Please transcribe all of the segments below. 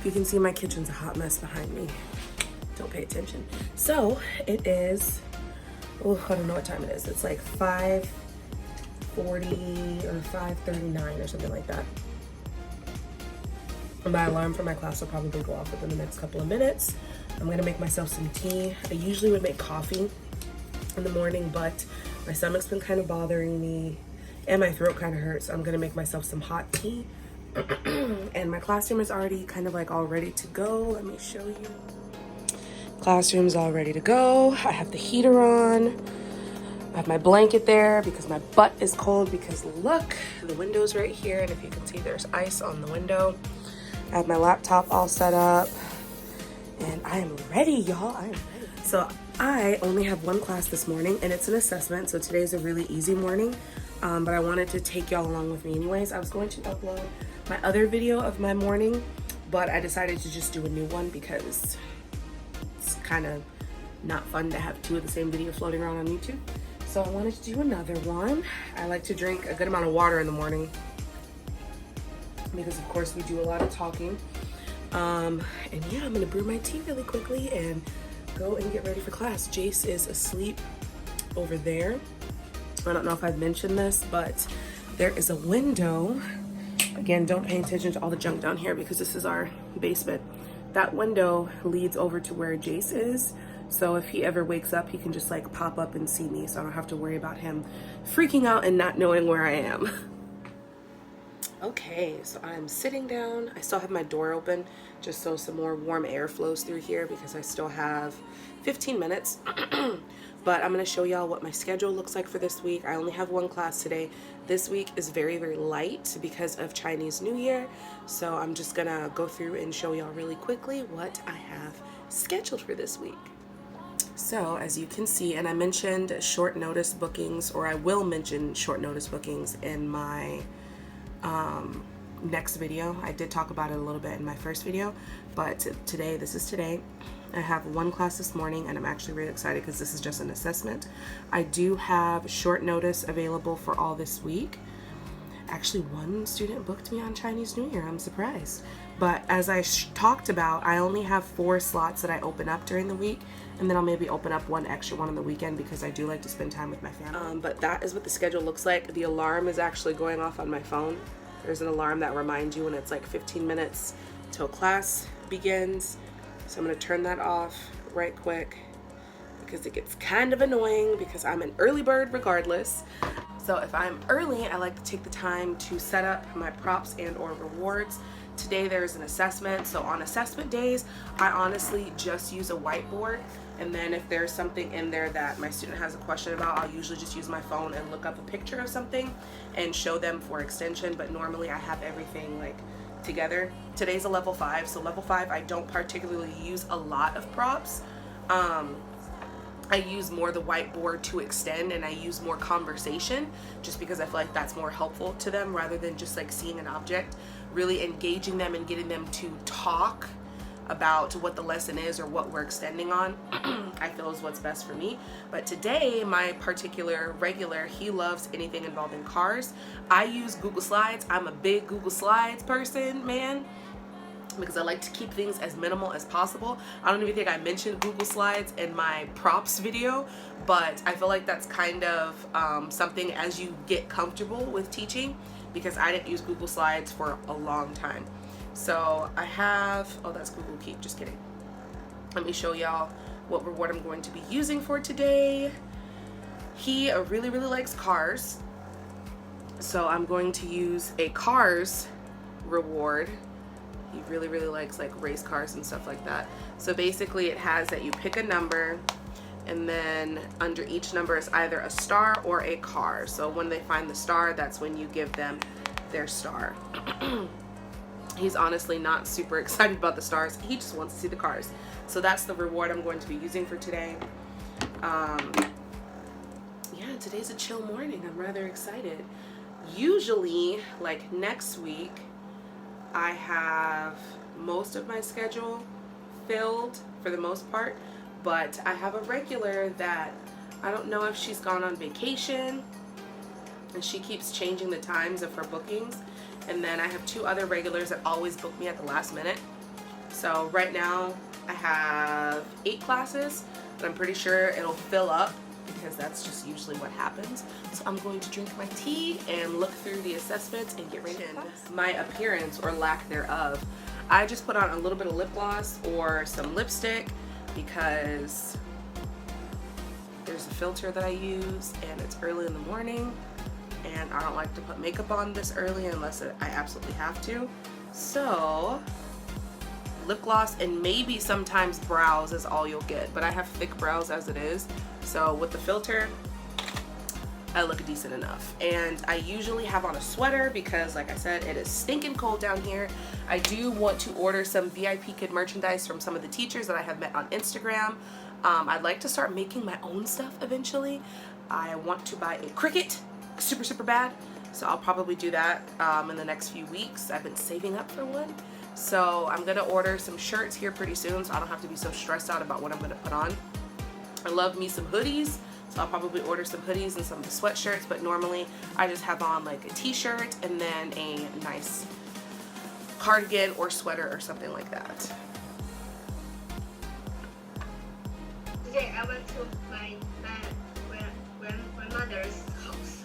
If you can see, my kitchen's a hot mess behind me. Don't pay attention. So it is, oh, I don't know what time it is. It's like 5:40 or 5:39 or something like that. My alarm for my class will probably go off within the next couple of minutes. I'm gonna make myself some tea. I usually would make coffee in the morning, but my stomach's been kind of bothering me and my throat kind of hurts. So I'm gonna make myself some hot tea. And my classroom is already kind of like all ready to go. Let me show you. Classroom's all ready to go. I have the heater on. I have my blanket there because my butt is cold, because look, the window's right here, and if you can see, there's ice on the window. I have my laptop all set up, and I am ready, y'all. I am ready. So I only have one class this morning, and it's an assessment, so today's a really easy morning, but I wanted to take y'all along with me anyways. I was going to upload my other video of my morning, but I decided to just do a new one because it's kind of not fun to have two of the same video floating around on YouTube. So I wanted to do another one. I like to drink a good amount of water in the morning because of course we do a lot of talking. And yeah, I'm gonna brew my tea really quickly and go and get ready for class. Jace is asleep over there. I don't know if I've mentioned this, but there is a window. Again, don't pay attention to all the junk down here because this is our basement. That window leads over to where Jace is. So if he ever wakes up, he can just like pop up and see me, so I don't have to worry about him freaking out and not knowing where I am. Okay, so I'm sitting down. I still have my door open just so some more warm air flows through here because I still have 15 minutes. But I'm gonna show y'all what my schedule looks like for this week. I only have one class today. This week is very, very light because of Chinese New Year. So I'm just gonna go through and show y'all really quickly what I have scheduled for this week. So as you can see, and I mentioned short notice bookings, or I will mention short notice bookings in my next video. I did talk about it a little bit in my first video, but today, this is today. I have one class this morning, and I'm actually really excited because this is just an assessment. I do have short notice available for all this week. Actually, one student booked me on Chinese New Year. I'm surprised. But as I talked about, I only have 4 slots that I open up during the week, and then I'll maybe open up one extra one on the weekend because I do like to spend time with my family. But that is what the schedule looks like. The alarm is actually going off on my phone. There's an alarm that reminds you when it's like 15 minutes till class begins. So I'm gonna turn that off right quick because it gets kind of annoying because I'm an early bird regardless. So if I'm early, I like to take the time to set up my props and or rewards. Today there's an assessment, so on assessment days, I honestly just use a whiteboard, and then if there's something in there that my student has a question about, I'll usually just use my phone and look up a picture of something and show them for extension, but normally I have everything like together. Today's a level 5, so level 5 I don't particularly use a lot of props. I use more the whiteboard to extend, and I use more conversation just because I feel like that's more helpful to them rather than just like seeing an object. Really engaging them and getting them to talk about what the lesson is or what we're extending on, I feel is what's best for me. But today, my particular regular, he loves anything involving cars. I use Google Slides. I'm a big Google Slides person, man, because I like to keep things as minimal as possible. I don't even think I mentioned Google Slides in my props video, but I feel like that's kind of something as you get comfortable with teaching, because I didn't use Google Slides for a long time. So I have, oh, that's Google Keep, just kidding. Let me show y'all what reward I'm going to be using for today. He really, really likes cars. So I'm going to use a cars reward. He really, really likes like race cars and stuff like that. So basically it has that you pick a number, and then under each number is either a star or a car. So when they find the star, that's when you give them their star. He's honestly not super excited about the stars. He just wants to see the cars. So that's the reward I'm going to be using for today. Yeah, today's a chill morning. I'm rather excited. Usually, like next week, I have most of my schedule filled for the most part, but I have a regular that I don't know if she's gone on vacation, and she keeps changing the times of her bookings. And then I have 2 other regulars that always book me at the last minute. So right now I have 8 classes, but I'm pretty sure it'll fill up because that's just usually what happens. So I'm going to drink my tea and look through the assessments and get ready for class. My appearance or lack thereof. I just put on a little bit of lip gloss or some lipstick because there's a filter that I use and it's early in the morning and I don't like to put makeup on this early unless I absolutely have to. So lip gloss and maybe sometimes brows is all you'll get, but I have thick brows as it is, so with the filter I look decent enough. And I usually have on a sweater because, like I said, it is stinking cold down here. I do want to order some VIPKID merchandise from some of the teachers that I have met on Instagram. I'd like to start making my own stuff eventually. I want to buy a Cricut super bad, so I'll probably do that in the next few weeks. I've been saving up for one, so I'm gonna order some shirts here pretty soon so I don't have to be so stressed out about what I'm gonna put on. I love me some hoodies, so I'll probably order some hoodies and some of the sweatshirts, but normally I just have on like a t-shirt and then a nice cardigan or sweater or something like that. Today I went to my grandmother's house.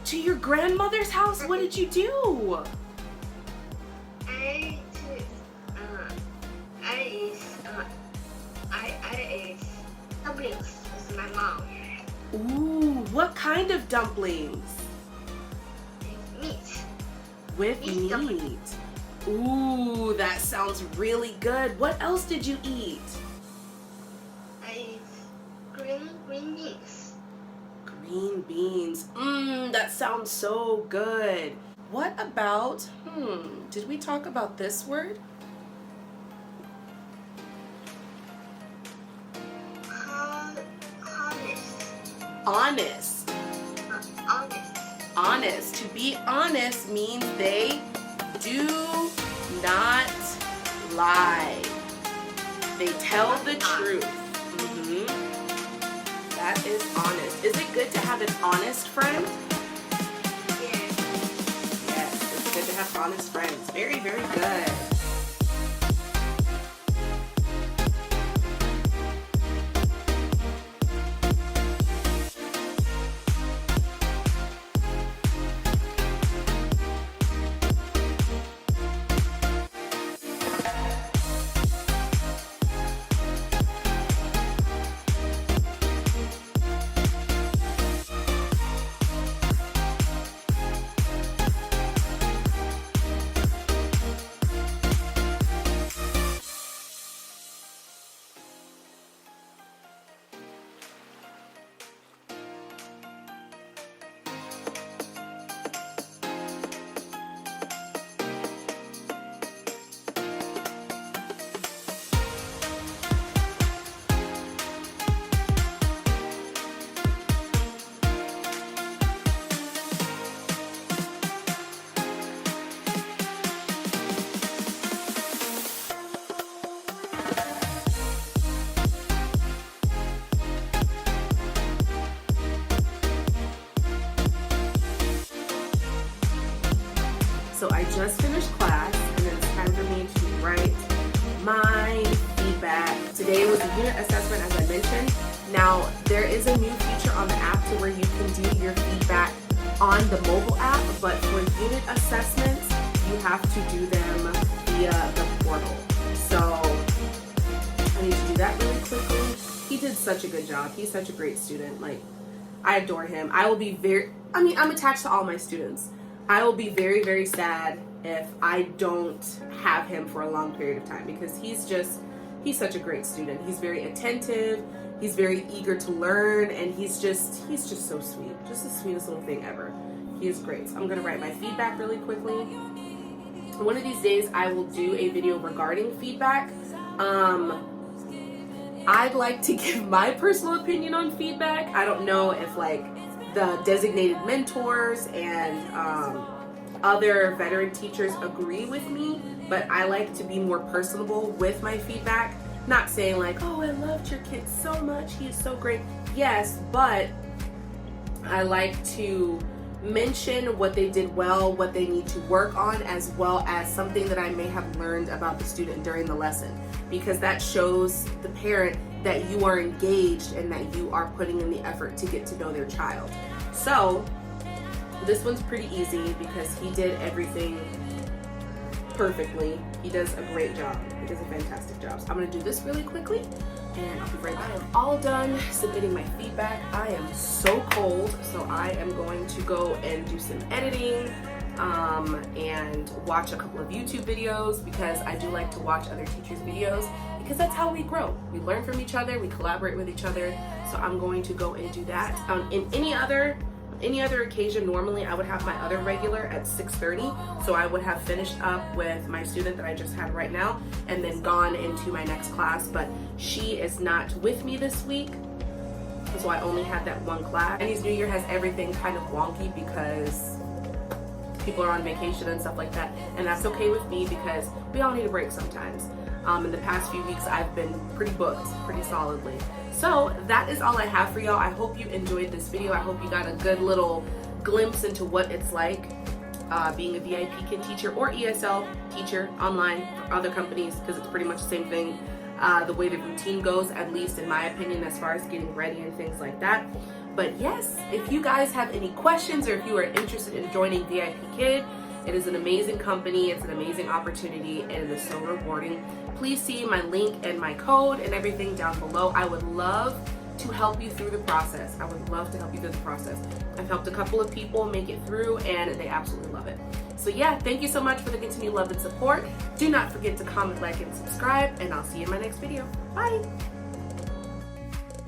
To your grandmother's house? What did you do? I ate dumplings with my mom. Ooh, what kind of dumplings? Meat. With meat. Dumplings. Ooh, that sounds really good. What else did you eat? I ate green beans. Green beans. That sounds so good. What about, did we talk about this word? Honest. Honest. To be honest means they do not lie. They tell the truth. That is honest. Is it good to have an honest friend? Yes, it's good to have honest friends. Very good. So I just finished class and it's time for me to write my feedback. Today was a unit assessment, as I mentioned. Now there is a new feature on the app to where you can do your feedback on the mobile app, but for unit assessments you have to do them via the portal. So I need to do that really quickly. He did such a good job. He's such a great student. Like, I adore him. I will be I'm attached to all my students. I will be very sad if I don't have him for a long period of time because he's such a great student. He's very attentive, he's very eager to learn, and he's just so sweet. Just the sweetest little thing ever. He is great. So I'm gonna write my feedback really quickly. One of these days I will do a video regarding feedback. I'd like to give my personal opinion on feedback. I don't know if like the designated mentors and other veteran teachers agree with me, but I like to be more personable with my feedback. Not saying like, oh, I loved your kid so much, he is so great. Yes, but I like to mention what they did well, what they need to work on, as well as something that I may have learned about the student during the lesson, because that shows the parent that you are engaged and that you are putting in the effort to get to know their child. So this one's pretty easy because he did everything perfectly. He does a great job. He does a fantastic job. So I'm gonna do this really quickly and I'll be right back. I am all done submitting my feedback. I am so cold, so I am going to go and do some editing and watch a couple of YouTube videos, because I do like to watch other teachers' videos, because that's how we grow. We learn from each other, we collaborate with each other. So I'm going to go and do that. In any other occasion, normally I would have my other regular at 6:30, so I would have finished up with my student that I just had right now and then gone into my next class, but she is not with me this week, so I only had that one class. Chinese New Year has everything kind of wonky because people are on vacation and stuff like that, and that's okay with me because we all need a break sometimes. In the past few weeks I've been pretty booked, pretty solidly. So that is all I have for y'all. I hope you enjoyed this video. I hope you got a good little glimpse into what it's like being a VIPKID teacher or ESL teacher online for other companies, because it's pretty much the same thing. The way the routine goes, at least in my opinion, as far as getting ready and things like that. But yes, if you guys have any questions or if you are interested in joining VIPKID, it is an amazing company, it's an amazing opportunity, and it is so rewarding. Please see my link and my code and everything down below. I would love to help you through the process. I would love to help you through the process. I've helped a couple of people make it through and they absolutely love it. So yeah, thank you so much for the continued love and support. Do not forget to comment, like, and subscribe, and I'll see you in my next video. Bye.